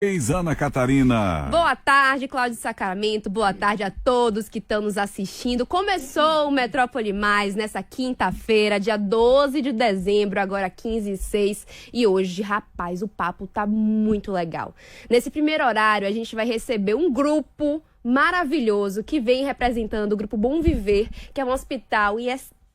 Ana Catarina. Boa tarde, Cláudio Sacramento. Boa tarde a todos que estão nos assistindo. Começou o Metrópole Mais nessa quinta-feira, dia 12 de dezembro, agora 15h06. E hoje, rapaz, o papo tá muito legal. Nesse primeiro horário, a gente vai receber um grupo maravilhoso que vem representando o Grupo Bom Viver, que é um hospital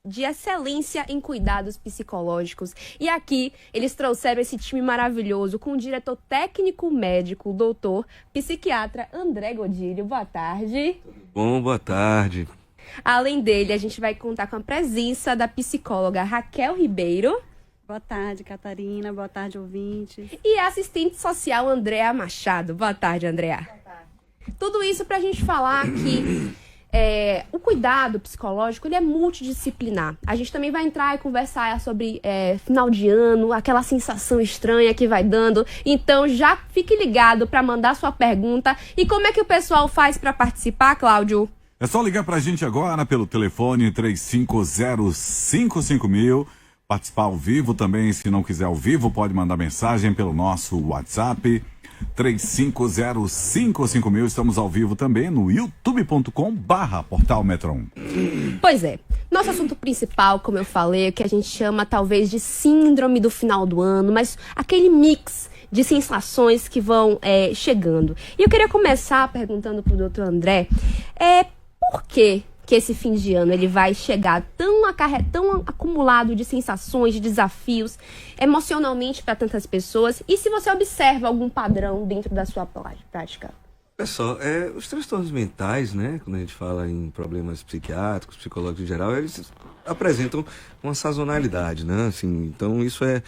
de excelência em cuidados psicológicos. E aqui eles trouxeram esse time maravilhoso com o diretor técnico médico, o doutor psiquiatra André Godilho. Boa tarde. Tudo bom, boa tarde. Além dele, a gente vai contar com a presença da psicóloga Raquel Ribeiro. Boa tarde, Catarina. Boa tarde, ouvintes. E a assistente social Andréa Machado. Boa tarde, Andréa. Boa tarde. Tudo isso pra gente falar que o cuidado psicológico, ele é multidisciplinar. A gente também vai entrar e conversar sobre final de ano, aquela sensação estranha que vai dando. Então, já fique ligado para mandar sua pergunta. E como é que o pessoal faz para participar, Cláudio? É só ligar pra gente agora pelo telefone 35055000. Participar ao vivo também, se não quiser ao vivo, pode mandar mensagem pelo nosso WhatsApp 35055000. Estamos ao vivo também no youtube.com/Portal Metron. Pois é, nosso assunto principal, como eu falei, é o que a gente chama talvez de síndrome do final do ano, mas aquele mix de sensações que vão chegando. E eu queria começar perguntando pro doutor André, por que esse fim de ano ele vai chegar tão acumulado de sensações, de desafios, emocionalmente para tantas pessoas? E se você observa algum padrão dentro da sua prática? Pessoal, os transtornos mentais, né, quando a gente fala em problemas psiquiátricos, psicológicos em geral, eles apresentam uma sazonalidade, né? Assim, então isso é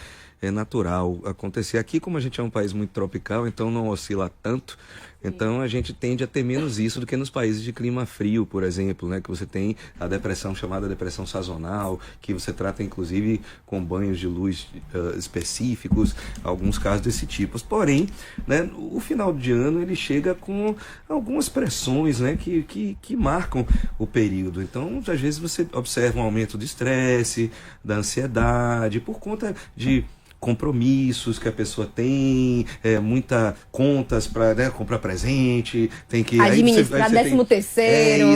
natural acontecer. Aqui, como a gente é um país muito tropical, então não oscila tanto. Então a gente tende a ter menos isso do que nos países de clima frio, por exemplo, né? Que você tem a depressão chamada depressão sazonal, que você trata inclusive com banhos de luz específicos, alguns casos desse tipo. Porém, né, o final de ano ele chega com algumas pressões, né, que marcam o período. Então, às vezes você observa um aumento do estresse, da ansiedade, por conta de compromissos que a pessoa tem, muitas contas para, né, comprar presente, tem que administrar 13º. Isso,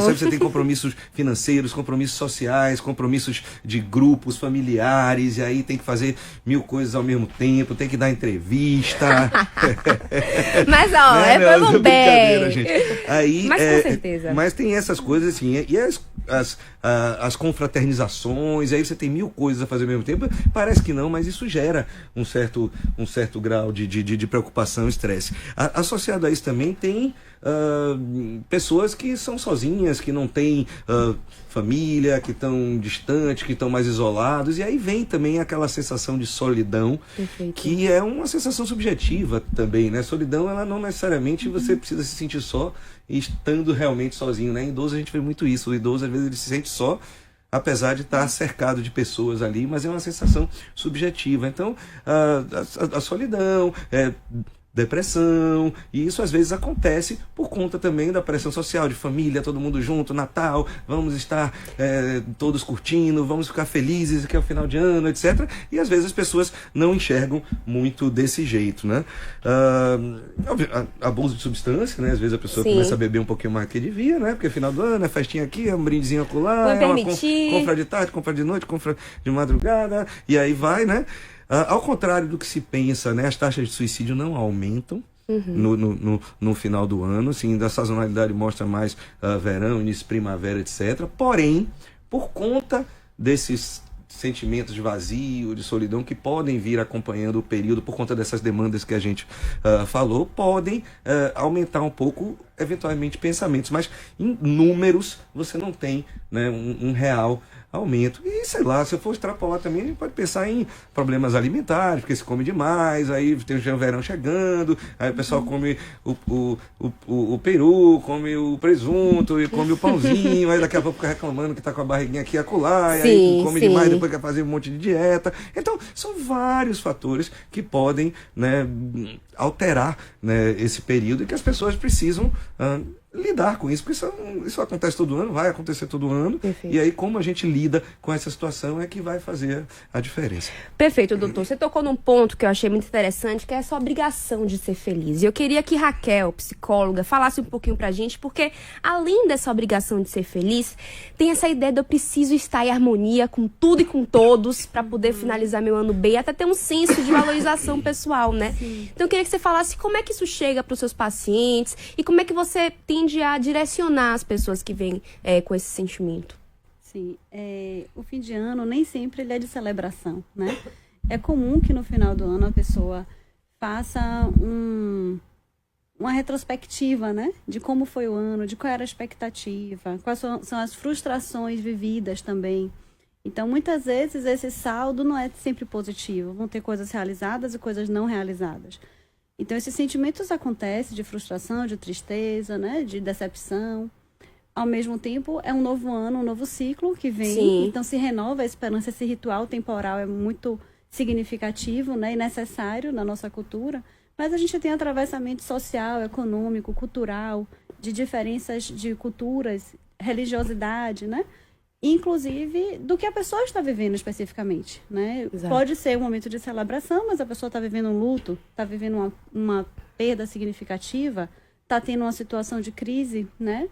aí você tem compromissos financeiros, compromissos sociais, compromissos de grupos familiares, e aí tem que fazer 1000 coisas ao mesmo tempo, tem que dar entrevista. Mas foi bem, gente. Aí, mas com certeza. Mas tem essas coisas assim, e as confraternizações, aí você tem 1000 coisas a fazer ao mesmo tempo, parece que não, mas isso gera um certo grau de preocupação e estresse. Associado a isso também tem pessoas que são sozinhas, que não têm família, que estão distantes, que estão mais isolados, e aí vem também aquela sensação de solidão. Perfeito. Que é uma sensação subjetiva também, né? Solidão, ela não necessariamente você precisa se sentir só estando realmente sozinho, né? Em idoso a gente vê muito isso, o idoso às vezes ele se sente só, apesar de estar cercado de pessoas ali, mas é uma sensação subjetiva. Então, a solidão, depressão, e isso às vezes acontece por conta também da pressão social, de família, todo mundo junto, Natal, vamos estar todos curtindo, vamos ficar felizes, que é o final de ano, etc. E às vezes as pessoas não enxergam muito desse jeito, né? Abuso de substância, né? Às vezes a pessoa começa a beber um pouquinho mais que devia, né? Porque final do ano é festinha aqui, é um brindezinho acolá, é uma compra de tarde, compra de noite, compra de madrugada, e aí vai, né? Ao contrário do que se pensa, né, as taxas de suicídio não aumentam no final do ano. Assim, a sazonalidade mostra mais verão, início, primavera, etc. Porém, por conta desses sentimentos de vazio, de solidão que podem vir acompanhando o período, por conta dessas demandas que a gente falou, podem aumentar um pouco, eventualmente, pensamentos. Mas em números, você não tem, né, um real aumento. E sei lá, se eu for extrapolar também, a gente pode pensar em problemas alimentares, porque se come demais, aí tem o verão chegando, aí o pessoal come o peru, come o presunto e come o pãozinho, aí daqui a pouco fica reclamando que tá com a barriguinha aqui e acolá, e aí come demais, depois quer fazer um monte de dieta. Então, são vários fatores que podem, né, alterar, né, esse período e que as pessoas precisam lidar com isso, porque isso acontece todo ano, vai acontecer todo ano. Perfeito. E aí como a gente lida com essa situação é que vai fazer a diferença. Perfeito, doutor. Você tocou num ponto que eu achei muito interessante, que é essa obrigação de ser feliz. E eu queria que Raquel, psicóloga, falasse um pouquinho pra gente, porque além dessa obrigação de ser feliz, tem essa ideia de eu preciso estar em harmonia com tudo e com todos para poder finalizar meu ano bem, até ter um senso de valorização pessoal, né? Sim. Então eu queria que você falasse como é que isso chega para os seus pacientes e como é que você tende a direcionar as pessoas que vêm com esse sentimento. Sim, o fim de ano nem sempre ele é de celebração, né? É comum que no final do ano a pessoa faça uma retrospectiva, né? De como foi o ano, de qual era a expectativa, quais são as frustrações vividas também. Então, muitas vezes, esse saldo não é sempre positivo. Vão ter coisas realizadas e coisas não realizadas. Então, esses sentimentos acontecem de frustração, de tristeza, né? De decepção. Ao mesmo tempo, é um novo ano, um novo ciclo que vem. Sim. Então, se renova a esperança. Esse ritual temporal é muito significativo, né? E necessário na nossa cultura. Mas a gente tem atravessamento social, econômico, cultural, de diferenças de culturas, religiosidade, né? Inclusive do que a pessoa está vivendo especificamente, né? Exato. Pode ser um momento de celebração, mas a pessoa está vivendo um luto, está vivendo uma perda significativa, está tendo uma situação de crise, né?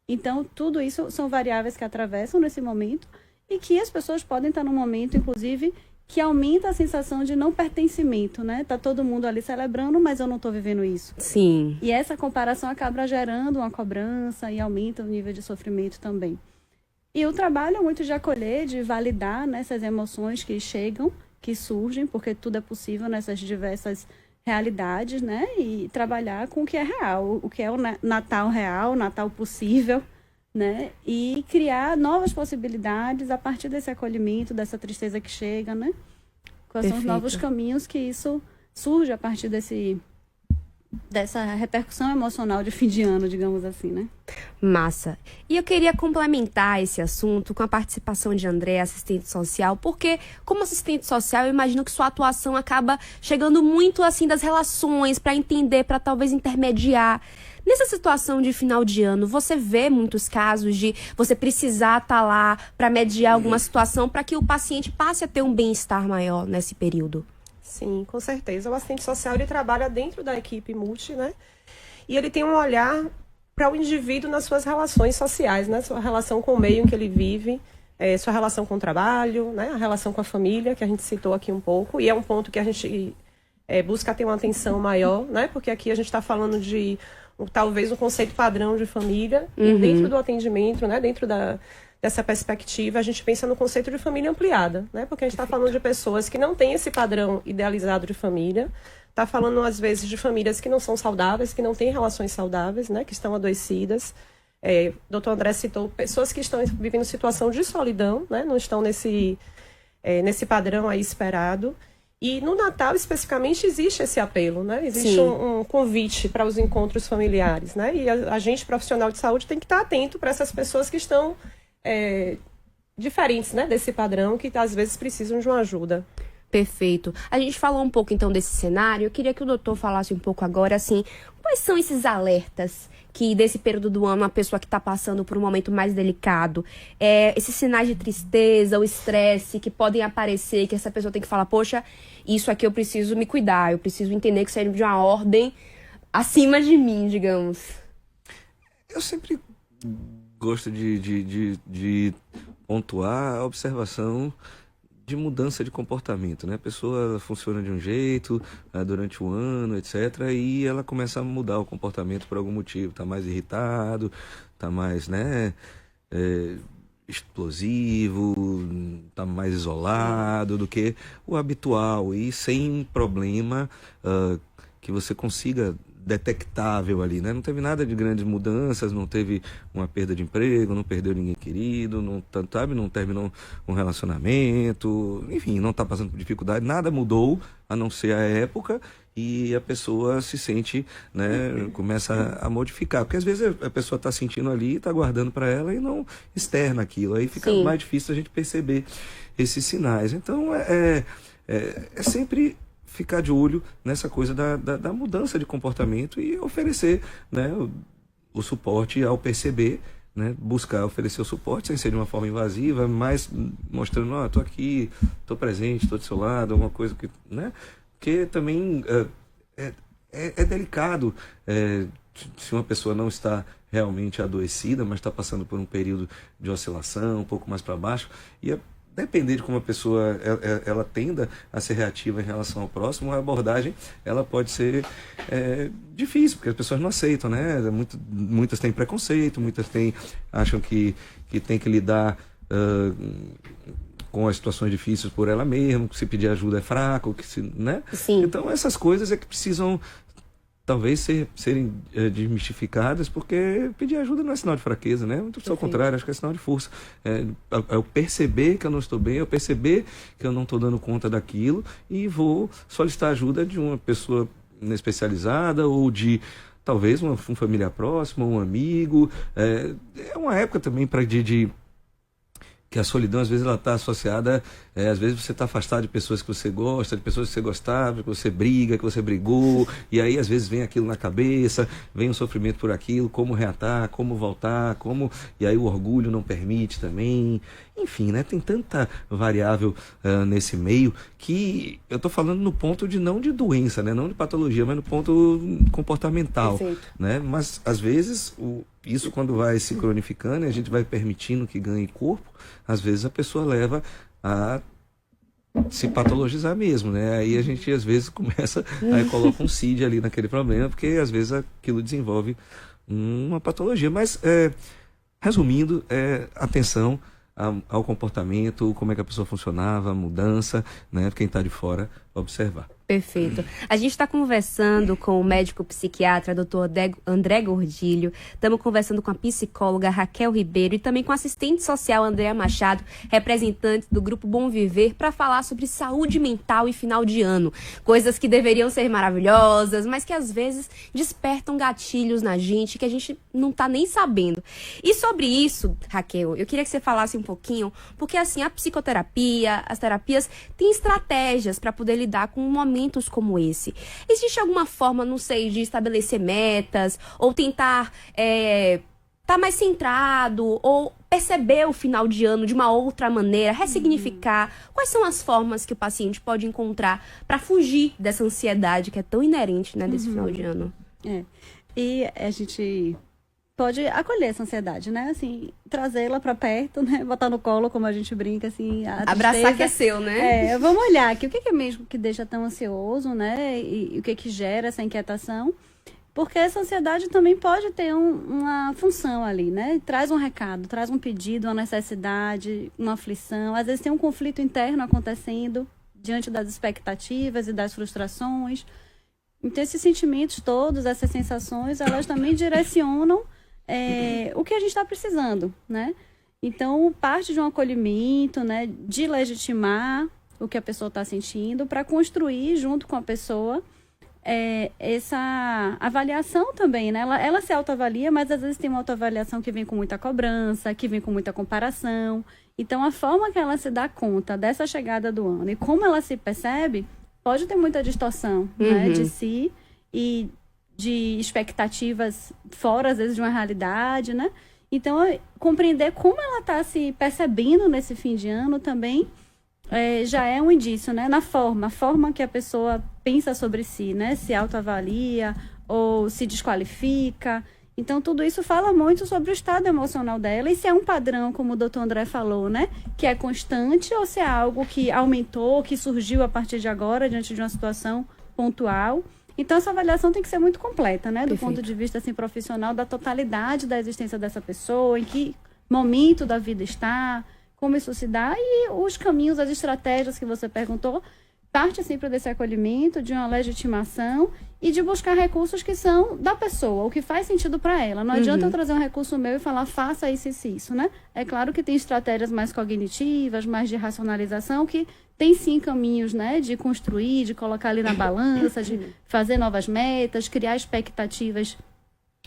Então, tudo isso são variáveis que atravessam nesse momento e que as pessoas podem estar num momento, inclusive, que aumenta a sensação de não pertencimento, né? Tá todo mundo ali celebrando, mas eu não estou vivendo isso. Sim. E essa comparação acaba gerando uma cobrança e aumenta o nível de sofrimento também. E o trabalho é muito de acolher, de validar, né, essas emoções que chegam, que surgem, porque tudo é possível nessas diversas realidades, né? E trabalhar com o que é real, o que é o Natal real, o Natal possível, né? E criar novas possibilidades a partir desse acolhimento, dessa tristeza que chega, né? Quais são os Perfeito. novos caminhos que isso surge a partir dessa repercussão emocional de fim de ano, digamos assim, né? Massa. E eu queria complementar esse assunto com a participação de André, assistente social, porque como assistente social, eu imagino que sua atuação acaba chegando muito assim das relações, para entender, para talvez intermediar. Nessa situação de final de ano, você vê muitos casos de você precisar estar lá para mediar alguma situação para que o paciente passe a ter um bem-estar maior nesse período? Sim, com certeza. O assistente social, ele trabalha dentro da equipe multi, né? E ele tem um olhar para o indivíduo nas suas relações sociais, né? Sua relação com o meio em que ele vive, sua relação com o trabalho, né? A relação com a família, que a gente citou aqui um pouco. E é um ponto que a gente busca ter uma atenção maior, né? Porque aqui a gente está falando de talvez um conceito padrão de família. E dentro do atendimento, né? Dentro dessa perspectiva, a gente pensa no conceito de família ampliada, né? Porque a gente está falando de pessoas que não têm esse padrão idealizado de família, está falando, às vezes, de famílias que não são saudáveis, que não têm relações saudáveis, né? Que estão adoecidas. O Dr. André citou pessoas que estão vivendo situação de solidão, né? Não estão nesse padrão aí esperado. E no Natal, especificamente, existe esse apelo, né? Existe um convite para os encontros familiares, né? E a gente, profissional de saúde, tem que estar atento para essas pessoas que estão diferentes, né, desse padrão, que às vezes precisam de uma ajuda. Perfeito. A gente falou um pouco então desse cenário. Eu queria que o doutor falasse um pouco agora, assim, quais são esses alertas que desse período do ano a pessoa que está passando por um momento mais delicado, esses sinais de tristeza, o estresse que podem aparecer, que essa pessoa tem que falar, poxa, isso aqui eu preciso me cuidar, eu preciso entender que isso é de uma ordem acima de mim, digamos. Eu sempre gosto de pontuar a observação de mudança de comportamento, né? A pessoa funciona de um jeito durante o ano, etc. E ela começa a mudar o comportamento por algum motivo. Tá mais irritado, tá mais, né, explosivo, tá mais isolado do que o habitual. E sem problema que você consiga detectável ali, né? Não teve nada de grandes mudanças, não teve uma perda de emprego, não perdeu ninguém querido, não terminou um relacionamento, enfim, não está passando por dificuldade, nada mudou, a não ser a época, e a pessoa se sente, né, começa a modificar, porque às vezes a pessoa está sentindo ali, está guardando para ela e não externa aquilo, aí fica mais difícil a gente perceber esses sinais. Então, é sempre ficar de olho nessa coisa da mudança de comportamento e oferecer, né, o suporte ao perceber, né, buscar oferecer o suporte sem ser de uma forma invasiva, mas mostrando, estou aqui, estou presente, estou do seu lado, alguma coisa que, né, porque também é delicado se uma pessoa não está realmente adoecida, mas está passando por um período de oscilação, um pouco mais para baixo, e depender de como a pessoa ela tenda a ser reativa em relação ao próximo, a abordagem ela pode ser difícil, porque as pessoas não aceitam, né? Muitas têm preconceito, muitas acham que tem que lidar com as situações difíceis por ela mesma, que se pedir ajuda é fraco, né? Sim. Então essas coisas é que precisam talvez serem desmistificadas, porque pedir ajuda não é sinal de fraqueza, né? Muito ao contrário, acho que é sinal de força. É eu perceber que eu não estou bem, eu perceber que eu não estou dando conta daquilo e vou solicitar ajuda de uma pessoa especializada ou de talvez uma família próxima, um amigo. É uma época também que a solidão, às vezes, ela está associada, às vezes você está afastado de pessoas que você gosta, de pessoas que você gostava, que você briga, que você brigou, e aí, às vezes, vem aquilo na cabeça, vem um sofrimento por aquilo, como reatar, como voltar, e aí o orgulho não permite também. Enfim, né? Tem tanta variável nesse meio que eu estou falando no ponto não de doença, né? Não de patologia, mas no ponto comportamental. Né? Mas, às vezes, isso quando vai se cronificando e a gente vai permitindo que ganhe corpo, às vezes a pessoa leva a se patologizar mesmo, né? Aí a gente às vezes começa, aí coloca um CID ali naquele problema, porque às vezes aquilo desenvolve uma patologia. Mas, resumindo, atenção ao comportamento, como é que a pessoa funcionava, a mudança, né? Quem está de fora, observar. Perfeito. A gente está conversando com o médico psiquiatra, Dr. André Gordilho. Estamos conversando com a psicóloga Raquel Ribeiro e também com a assistente social Andréa Machado, representante do Grupo Bom Viver, para falar sobre saúde mental e final de ano. Coisas que deveriam ser maravilhosas, mas que às vezes despertam gatilhos na gente que a gente não está nem sabendo. E sobre isso, Raquel, eu queria que você falasse um pouquinho, porque assim, a psicoterapia, as terapias têm estratégias para poder lidar com momentos como esse. Existe alguma forma, não sei, de estabelecer metas ou tentar estar mais centrado ou perceber o final de ano de uma outra maneira, ressignificar? Quais são as formas que o paciente pode encontrar para fugir dessa ansiedade que é tão inerente, né, desse final de ano? E a gente pode acolher essa ansiedade, né? Assim, trazê-la para perto, né? Botar no colo, como a gente brinca, assim. Abraçar que é seu, né? Vamos olhar aqui o que é mesmo que deixa tão ansioso, né? E o que gera essa inquietação. Porque essa ansiedade também pode ter uma função ali, né? Traz um recado, traz um pedido, uma necessidade, uma aflição. Às vezes tem um conflito interno acontecendo diante das expectativas e das frustrações. Então, esses sentimentos todos, essas sensações, elas também direcionam o que a gente está precisando, né? Então, parte de um acolhimento, né, de legitimar o que a pessoa está sentindo para construir junto com a pessoa essa avaliação também, né? Ela se autoavalia, mas às vezes tem uma autoavaliação que vem com muita cobrança, que vem com muita comparação. Então, a forma que ela se dá conta dessa chegada do ano e como ela se percebe, pode ter muita distorção, né, de si e de expectativas fora, às vezes, de uma realidade, né? Então, compreender como ela está se percebendo nesse fim de ano também já é um indício, né? A forma que a pessoa pensa sobre si, né? Se autoavalia ou se desqualifica. Então, tudo isso fala muito sobre o estado emocional dela e se é um padrão, como o doutor André falou, né? Que é constante ou se é algo que aumentou, que surgiu a partir de agora, diante de uma situação pontual. Então, essa avaliação tem que ser muito completa, né? Do ponto de vista assim, profissional, da totalidade da existência dessa pessoa, em que momento da vida está, como isso se dá e os caminhos, as estratégias que você perguntou, parte sempre desse acolhimento, de uma legitimação e de buscar recursos que são da pessoa, o que faz sentido para ela. Não adianta eu trazer um recurso meu e falar, faça isso e isso, né? É claro que tem estratégias mais cognitivas, mais de racionalização, que tem sim caminhos, né? De construir, de colocar ali na balança, de fazer novas metas, criar expectativas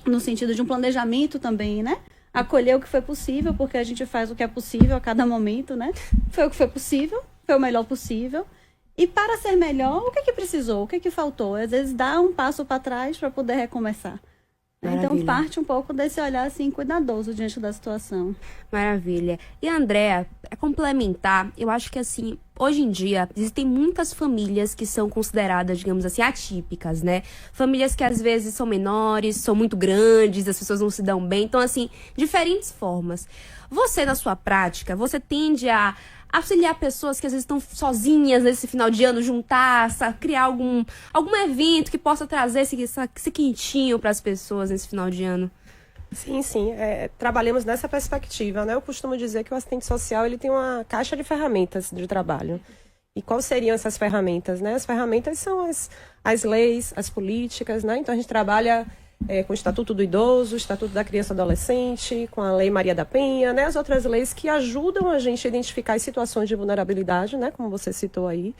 no sentido de um planejamento também, né? Acolher o que foi possível, porque a gente faz o que é possível a cada momento, né? Foi o que foi possível, foi o melhor possível. E para ser melhor, o que precisou? O que faltou? Às vezes dá um passo para trás para poder recomeçar. Maravilha. Então parte um pouco desse olhar assim cuidadoso diante da situação. Maravilha. E Andréa, para complementar, eu acho que assim, hoje em dia existem muitas famílias que são consideradas, digamos assim, atípicas, né? Famílias que às vezes são menores, são muito grandes, as pessoas não se dão bem. Então, assim, diferentes formas. Você, na sua prática, você tende a auxiliar pessoas que às vezes estão sozinhas nesse final de ano, juntar, criar algum evento que possa trazer esse quentinho para as pessoas nesse final de ano? Sim, sim. Trabalhamos nessa perspectiva, né? Eu costumo dizer que o assistente social ele tem uma caixa de ferramentas de trabalho. E quais seriam essas ferramentas, né? As ferramentas são as leis, as políticas, né? Então a gente trabalha com o Estatuto do Idoso, o Estatuto da Criança e Adolescente, com a Lei Maria da Penha, né? As outras leis que ajudam a gente a identificar as situações de vulnerabilidade, né? Como você citou aí,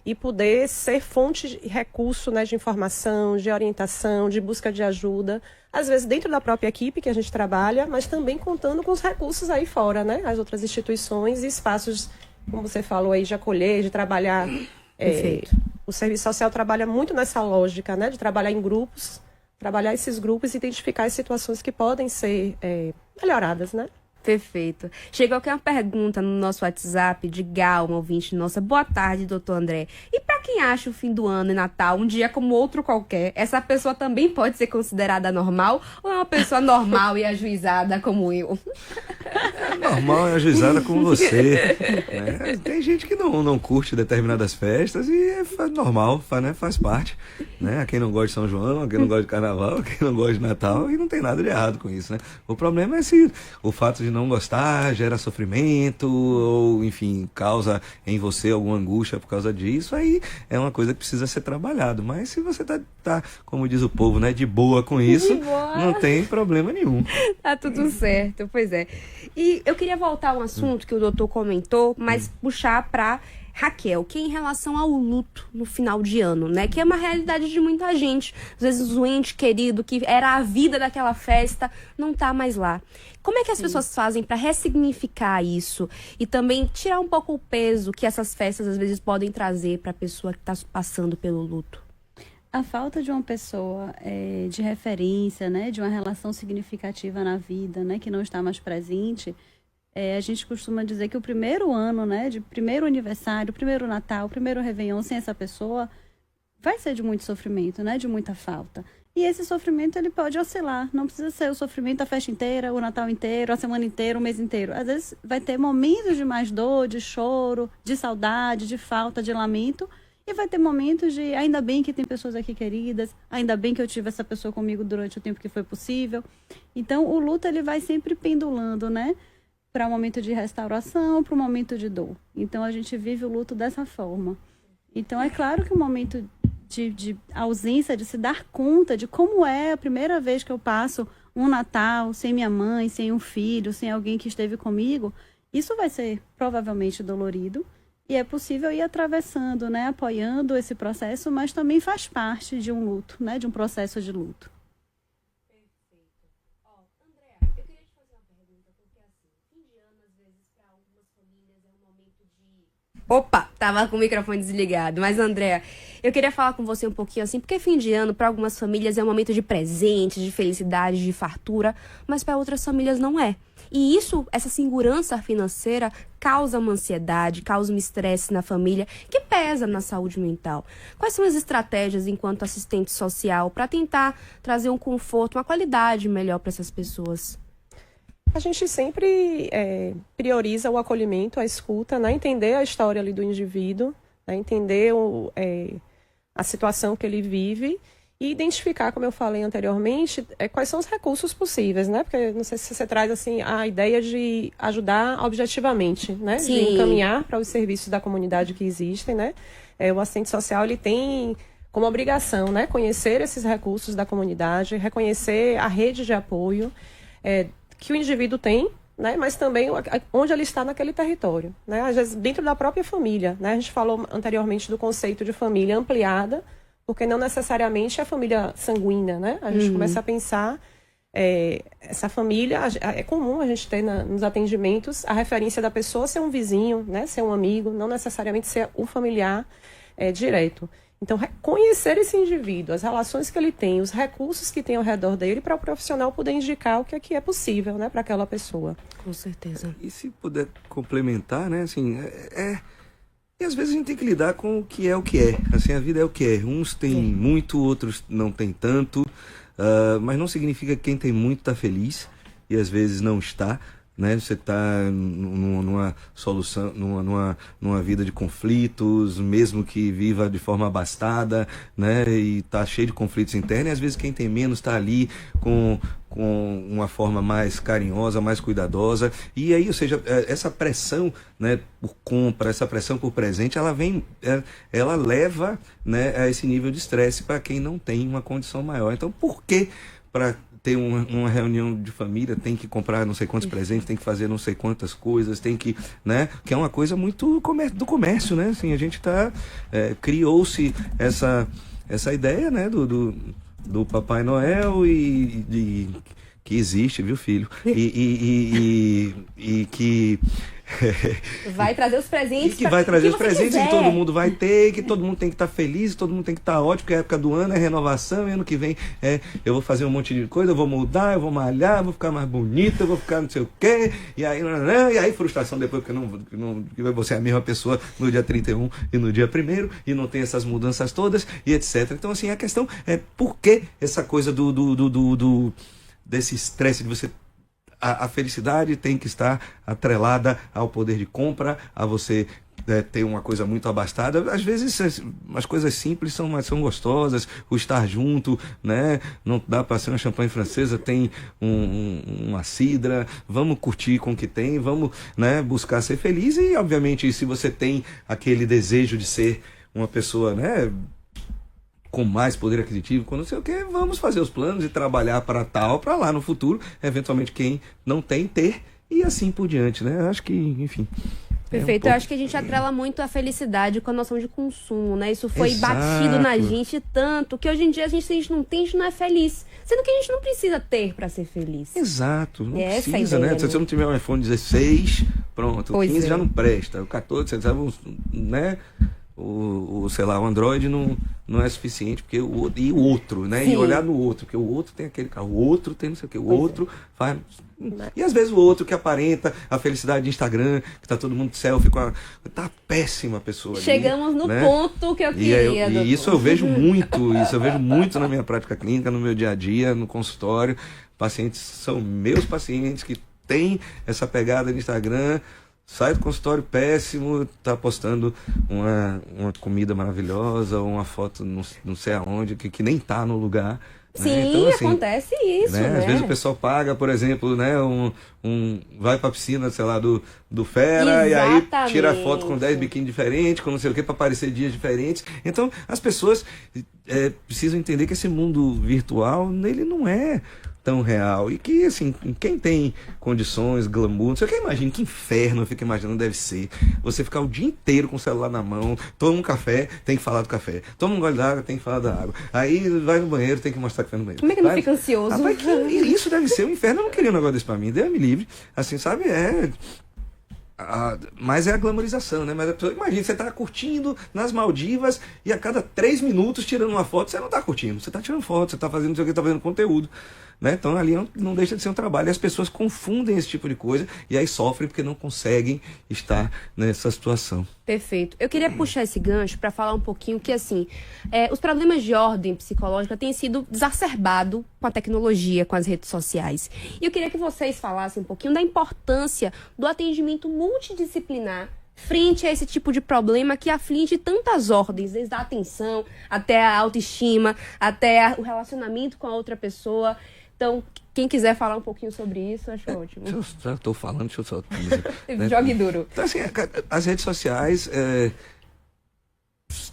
e poder ser fonte de recurso, né? De informação, de orientação, de busca de ajuda, às vezes dentro da própria equipe que a gente trabalha, mas também contando com os recursos aí fora, né? As outras instituições e espaços, como você falou aí, de acolher, de trabalhar. O serviço social trabalha muito nessa lógica, né? De trabalhar em grupos, trabalhar esses grupos e identificar as situações que podem ser melhoradas, né? Perfeito. Chegou aqui uma pergunta no nosso WhatsApp de Gal, uma ouvinte nossa. Boa tarde, doutor André. E para quem acha o fim do ano e Natal um dia como outro qualquer, essa pessoa também pode ser considerada normal ou é uma pessoa normal e ajuizada como eu? Normal e ajuizada como você. Né? Tem gente que não curte determinadas festas e é normal, né? Faz parte. Né? A quem não gosta de São João, a quem não gosta de Carnaval, a quem não gosta de Natal, e não tem nada de errado com isso. Né? O problema é se o fato de não gostar gera sofrimento ou, enfim, causa em você alguma angústia por causa disso, aí é uma coisa que precisa ser trabalhado. Mas se você tá como diz o povo, né, de boa com isso, não tem problema nenhum. Tá tudo certo, pois é. E eu queria voltar a um assunto que o doutor comentou, mas puxar para Raquel, que é em relação ao luto no final de ano, né? Que é uma realidade de muita gente. Às vezes o ente querido, que era a vida daquela festa, não tá mais lá. Como é que as pessoas fazem para ressignificar isso? E também tirar um pouco o peso que essas festas às vezes podem trazer para a pessoa que está passando pelo luto? A falta de uma pessoa de referência, né? De uma relação significativa na vida, né? Que não está mais presente. A gente costuma dizer que o primeiro ano, né, de primeiro aniversário, primeiro Natal, primeiro Réveillon, sem essa pessoa, vai ser de muito sofrimento, né, de muita falta. E esse sofrimento, ele pode oscilar. Não precisa ser o sofrimento a festa inteira, o Natal inteiro, a semana inteira, o mês inteiro. Às vezes vai ter momentos de mais dor, de choro, de saudade, de falta, de lamento. E vai ter momentos de, ainda bem que tem pessoas aqui queridas, ainda bem que eu tive essa pessoa comigo durante o tempo que foi possível. Então, o luto, ele vai sempre pendulando, né? Para um momento de restauração, para um momento de dor. Então, a gente vive o luto dessa forma. Então, é claro que o momento de ausência, de se dar conta de como é a primeira vez que eu passo um Natal sem minha mãe, sem um filho, sem alguém que esteve comigo, isso vai ser provavelmente dolorido. E é possível ir atravessando, né, apoiando esse processo, mas também faz parte de um luto, né, de um processo de luto. Opa, tava com o microfone desligado. Mas, Andréa, eu queria falar com você um pouquinho assim, porque fim de ano, para algumas famílias, é um momento de presente, de felicidade, de fartura, mas para outras famílias não é. E isso, essa segurança financeira, causa uma ansiedade, causa um estresse na família, que pesa na saúde mental. Quais são as estratégias, enquanto assistente social, para tentar trazer um conforto, uma qualidade melhor para essas pessoas? A gente sempre prioriza o acolhimento, a escuta, né? Entender a história ali do indivíduo, né? Entender a situação que ele vive e identificar, como eu falei anteriormente, quais são os recursos possíveis, né? Porque não sei se você traz assim a ideia de ajudar objetivamente, né? Sim. De encaminhar para os serviços da comunidade que existem, né? O assistente social, ele tem como obrigação, né? Conhecer esses recursos da comunidade, reconhecer a rede de apoio que o indivíduo tem, né, mas também onde ele está naquele território, né, às vezes dentro da própria família, né, a gente falou anteriormente do conceito de família ampliada, porque não necessariamente é a família sanguínea, né, a gente começa a pensar, essa família, é comum a gente ter nos atendimentos a referência da pessoa ser um vizinho, né, ser um amigo, não necessariamente ser um familiar direto. Então, reconhecer esse indivíduo, as relações que ele tem, os recursos que tem ao redor dele, para o profissional poder indicar o que é possível, né, para aquela pessoa. Com certeza. E se puder complementar, né, assim, e às vezes a gente tem que lidar com o que é. Assim, a vida é o que é. Uns têm muito, outros não têm tanto, mas não significa que quem tem muito está feliz, e às vezes não está. Né? Você está numa solução, numa vida de conflitos, mesmo que viva de forma abastada, né? E está cheio de conflitos internos, e às vezes quem tem menos está ali com uma forma mais carinhosa, mais cuidadosa, e aí, ou seja, essa pressão, né, por compra, essa pressão por presente, ela leva, né, a esse nível de estresse para quem não tem uma condição maior. Então, por que para ter uma reunião de família tem que comprar não sei quantos presentes, tem que fazer não sei quantas coisas, tem que, né, que é uma coisa muito do comércio, né, assim, a gente criou-se essa ideia, né, do Papai Noel e que existe, viu, filho, e que vai trazer os presentes. E que vai trazer os presentes quiser. Que todo mundo vai ter, que todo mundo tem que estar feliz, todo mundo tem que estar ótimo, porque a época do ano é renovação, e ano que vem eu vou fazer um monte de coisa, eu vou mudar, eu vou malhar, eu vou ficar mais bonita, eu vou ficar não sei o quê, e aí frustração depois, porque você é a mesma pessoa no dia 31 e no dia 1º, e não tem essas mudanças todas, e etc. Então, assim, a questão é por que essa coisa desse estresse de você. A felicidade tem que estar atrelada ao poder de compra, a você ter uma coisa muito abastada. Às vezes as coisas simples são gostosas, o estar junto, né? Não dá para ser uma champanhe francesa, tem uma cidra, vamos curtir com o que tem, vamos, né, buscar ser feliz. E obviamente se você tem aquele desejo de ser uma pessoa, né, com mais poder aquisitivo, com não sei o que, vamos fazer os planos e trabalhar para lá no futuro, eventualmente quem não tem, ter, e assim por diante, né? Acho que, enfim... Perfeito, eu acho que a gente atrela muito a felicidade com a noção de consumo, né? Isso foi Exato. batido na gente tanto, que hoje em dia a gente não tem, a gente não é feliz. Sendo que a gente não precisa ter para ser feliz. Exato, não Essa precisa, ideia, né? Se né? você não tiver um iPhone 16, pronto, Pois o 15 é. já não presta, o 14, você sabe, né? Sei lá, o Android não é suficiente, porque e o outro, né? Sim. E olhar no outro, porque o outro tem aquele carro, o outro tem não sei o que, o Pois outro faz. E às vezes o outro que aparenta a felicidade de Instagram, que tá todo mundo de selfie com tá péssima a pessoa. Chegamos ali, no né? ponto que eu queria. E isso eu vejo muito na minha prática clínica, no meu dia a dia, no consultório. Pacientes são meus pacientes que têm essa pegada de Instagram. Sai do consultório péssimo, tá postando uma comida maravilhosa, ou uma foto não sei aonde, que nem tá no lugar. Sim, né? Então, assim, acontece isso, né? Às vezes o pessoal paga, por exemplo, né, vai pra piscina, sei lá, do Fera, e aí tira foto com 10 biquíni diferentes, com não sei o que, pra aparecer dias diferentes. Então, as pessoas precisam entender que esse mundo virtual, ele não é tão real, e que, assim, quem tem condições, glamour, não sei o que, imagina, que inferno, eu fico imaginando, deve ser você ficar o dia inteiro com o celular na mão, toma um café, tem que falar do café, toma um gole d'água, tem que falar da água, aí vai no banheiro, tem que mostrar que foi no banheiro. Como é que não fica ansioso? Isso deve ser um inferno, eu não queria um negócio desse pra mim, Deus me livre, assim, sabe, mas é a glamorização, né? Mas a pessoa, imagina, você tá curtindo nas Maldivas e a cada 3 minutos tirando uma foto, você não tá curtindo, você tá tirando foto, você tá fazendo não sei o que, tá fazendo conteúdo, né? Então ali não deixa de ser um trabalho, e as pessoas confundem esse tipo de coisa e aí sofrem porque não conseguem estar nessa situação. Perfeito. Eu queria puxar esse gancho para falar um pouquinho que, assim, os problemas de ordem psicológica têm sido exacerbados com a tecnologia, com as redes sociais. E eu queria que vocês falassem um pouquinho da importância do atendimento multidisciplinar frente a esse tipo de problema que aflige tantas ordens, desde a atenção até a autoestima, até o relacionamento com a outra pessoa. Então, quem quiser falar um pouquinho sobre isso, acho ótimo. Eu já estou falando, deixa eu só dizer, né? Jogue duro. Então, assim, as redes sociais,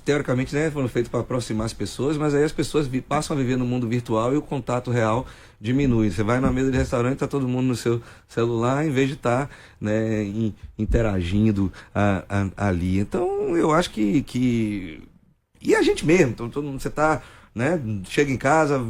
teoricamente, né, foram feitas para aproximar as pessoas, mas aí as pessoas passam a viver no mundo virtual e o contato real diminui. Você vai na mesa de restaurante, está todo mundo no seu celular, em vez de estar, né, interagindo ali. Então, eu acho que... E a gente mesmo, então, todo mundo, você está né? Chega em casa,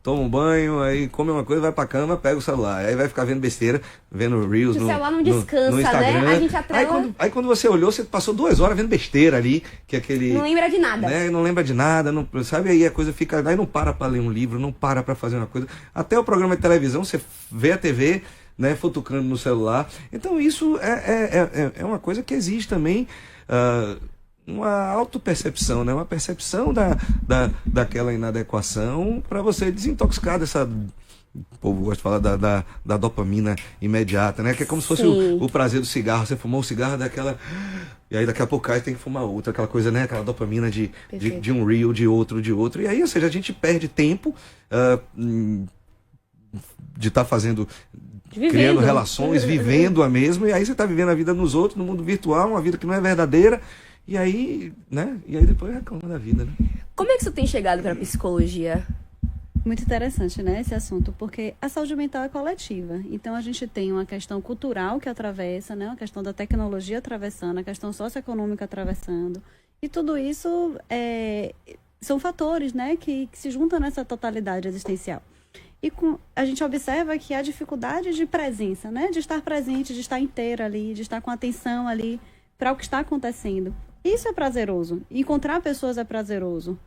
toma um banho, aí come uma coisa, vai pra cama, pega o celular. Aí vai ficar vendo besteira, vendo Reels o celular não descansa, no Instagram. né? A gente atrela... aí quando você olhou, você passou 2 horas vendo besteira ali, que aquele... Não lembra de nada. Né? Não lembra de nada, não, sabe? Aí a coisa fica... Aí não para pra ler um livro, não para pra fazer uma coisa. Até o programa de televisão, você vê a TV, né, futucando no celular. Então isso é uma coisa que existe também... uma autopercepção, né? Uma percepção daquela inadequação para você desintoxicar dessa... O povo gosta de falar da dopamina imediata, né? Que é como se fosse o prazer do cigarro. Você fumou um cigarro daquela... E aí daqui a pouco tem que fumar outra, aquela coisa, né? Aquela dopamina de um reel, de outro. E aí, ou seja, a gente perde tempo de estar fazendo... criando relações, vivendo a mesma. E aí você está vivendo a vida nos outros, no mundo virtual, uma vida que não é verdadeira. E aí, né? E aí depois reclama da vida, né? Como é que isso tem chegado para a psicologia? Muito interessante, né, esse assunto, porque a saúde mental é coletiva. Então, a gente tem uma questão cultural que atravessa, né, uma questão da tecnologia atravessando, a questão socioeconômica atravessando. E tudo isso são fatores, né, que se juntam nessa totalidade existencial. E a gente observa que há dificuldade de presença, né, de estar presente, de estar inteira ali, de estar com atenção ali para o que está acontecendo. Isso é prazeroso. Encontrar pessoas é prazeroso.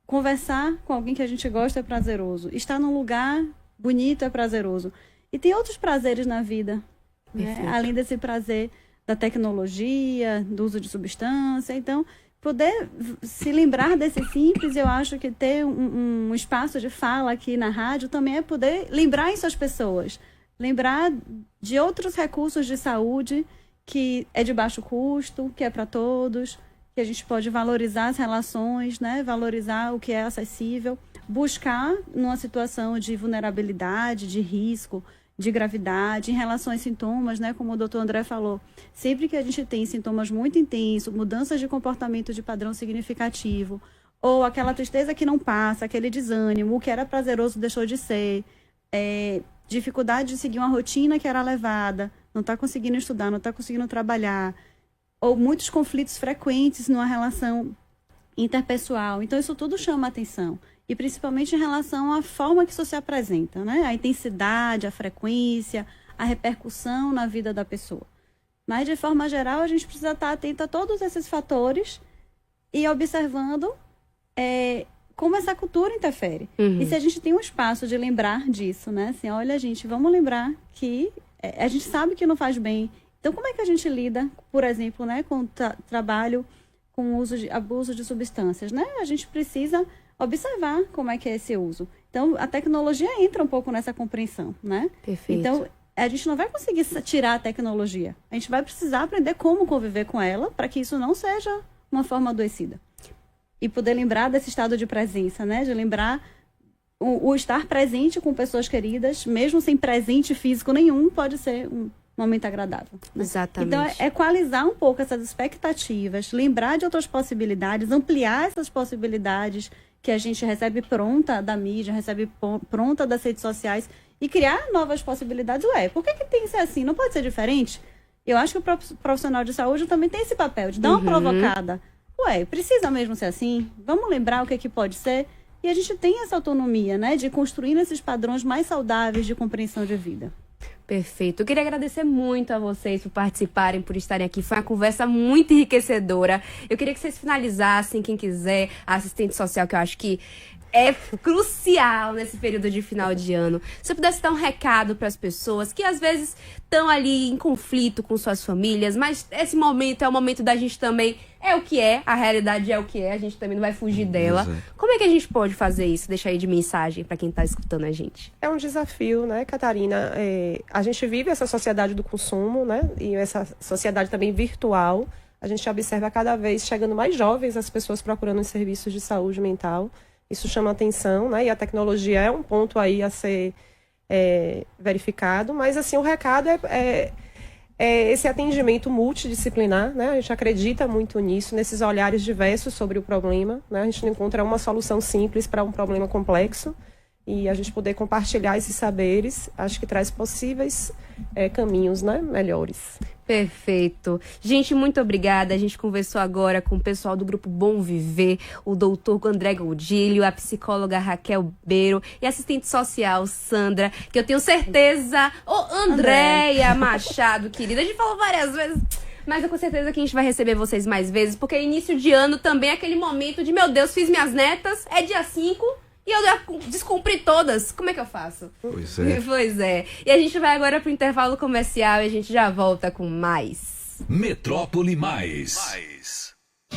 Conversar com alguém que a gente gosta é prazeroso. Estar num lugar bonito é prazeroso. E tem outros prazeres na vida, né? Além desse prazer da tecnologia, do uso de substância. Então, poder se lembrar desse simples, eu acho que ter um espaço de fala aqui na rádio também é poder lembrar isso às pessoas. Lembrar de outros recursos de saúde que é de baixo custo, que é para todos, que a gente pode valorizar as relações, né? Valorizar o que é acessível, buscar numa situação de vulnerabilidade, de risco, de gravidade, em relação aos sintomas, né? Como o doutor André falou, sempre que a gente tem sintomas muito intensos, mudanças de comportamento de padrão significativo, ou aquela tristeza que não passa, aquele desânimo, o que era prazeroso deixou de ser, dificuldade de seguir uma rotina que era levada, não está conseguindo estudar, não está conseguindo trabalhar, ou muitos conflitos frequentes numa relação interpessoal. Então, isso tudo chama atenção. E principalmente em relação à forma que isso se apresenta, né? A intensidade, a frequência, a repercussão na vida da pessoa. Mas, de forma geral, a gente precisa estar atento a todos esses fatores e observando como essa cultura interfere. E se a gente tem um espaço de lembrar disso, né? Assim, olha, gente, vamos lembrar que a gente sabe que não faz bem. Então, como é que a gente lida, por exemplo, né, com trabalho com abuso de substâncias, né? A gente precisa observar como é que é esse uso. Então, a tecnologia entra um pouco nessa compreensão, né? Perfeito. Então, a gente não vai conseguir tirar a tecnologia. A gente vai precisar aprender como conviver com ela para que isso não seja uma forma adoecida. E poder lembrar desse estado de presença, né? De lembrar o estar presente com pessoas queridas, mesmo sem presente físico nenhum, pode ser um momento agradável. Né? Exatamente. Então, equalizar um pouco essas expectativas, lembrar de outras possibilidades, ampliar essas possibilidades que a gente recebe pronta da mídia, recebe pronta das redes sociais e criar novas possibilidades. Por que tem que ser assim? Não pode ser diferente? Eu acho que o profissional de saúde também tem esse papel de dar uma provocada. Precisa mesmo ser assim? Vamos lembrar o que pode ser? E a gente tem essa autonomia, né, de construir esses padrões mais saudáveis de compreensão de vida. Perfeito. Eu queria agradecer muito a vocês por participarem, por estarem aqui. Foi uma conversa muito enriquecedora. Eu queria que vocês finalizassem, quem quiser, a assistente social, que eu acho que é crucial nesse período de final de ano. Se eu pudesse dar um recado para as pessoas que às vezes estão ali em conflito com suas famílias, mas esse momento é o momento da gente também, é o que é, a realidade é o que é, a gente também não vai fugir dela. Exato. Como é que a gente pode fazer isso? Deixa aí de mensagem para quem está escutando a gente. É um desafio, né, Catarina? A gente vive essa sociedade do consumo, né, e essa sociedade também virtual. A gente observa cada vez chegando mais jovens as pessoas procurando os serviços de saúde mental. Isso chama atenção, né? E a tecnologia é um ponto aí a ser verificado. Mas, assim, o recado é esse atendimento multidisciplinar, né? A gente acredita muito nisso, nesses olhares diversos sobre o problema, né? A gente não encontra uma solução simples para um problema complexo. e a gente poder compartilhar esses saberes, acho que traz possíveis caminhos, né, melhores. Perfeito. Gente, muito obrigada. A gente conversou agora com o pessoal do Grupo Bom Viver, o doutor André Gaudílio, a psicóloga Raquel Beiro e a assistente social Sandra, que eu tenho certeza... Andréia Machado, querida. A gente falou várias vezes... Mas eu com certeza que a gente vai receber vocês mais vezes, porque início de ano também é aquele momento de, meu Deus, fiz minhas netas, é dia 5 e eu já descumpri todas. Como é que eu faço? Pois é. Pois é. E a gente vai agora pro intervalo comercial e a gente já volta com mais. Metrópole Mais.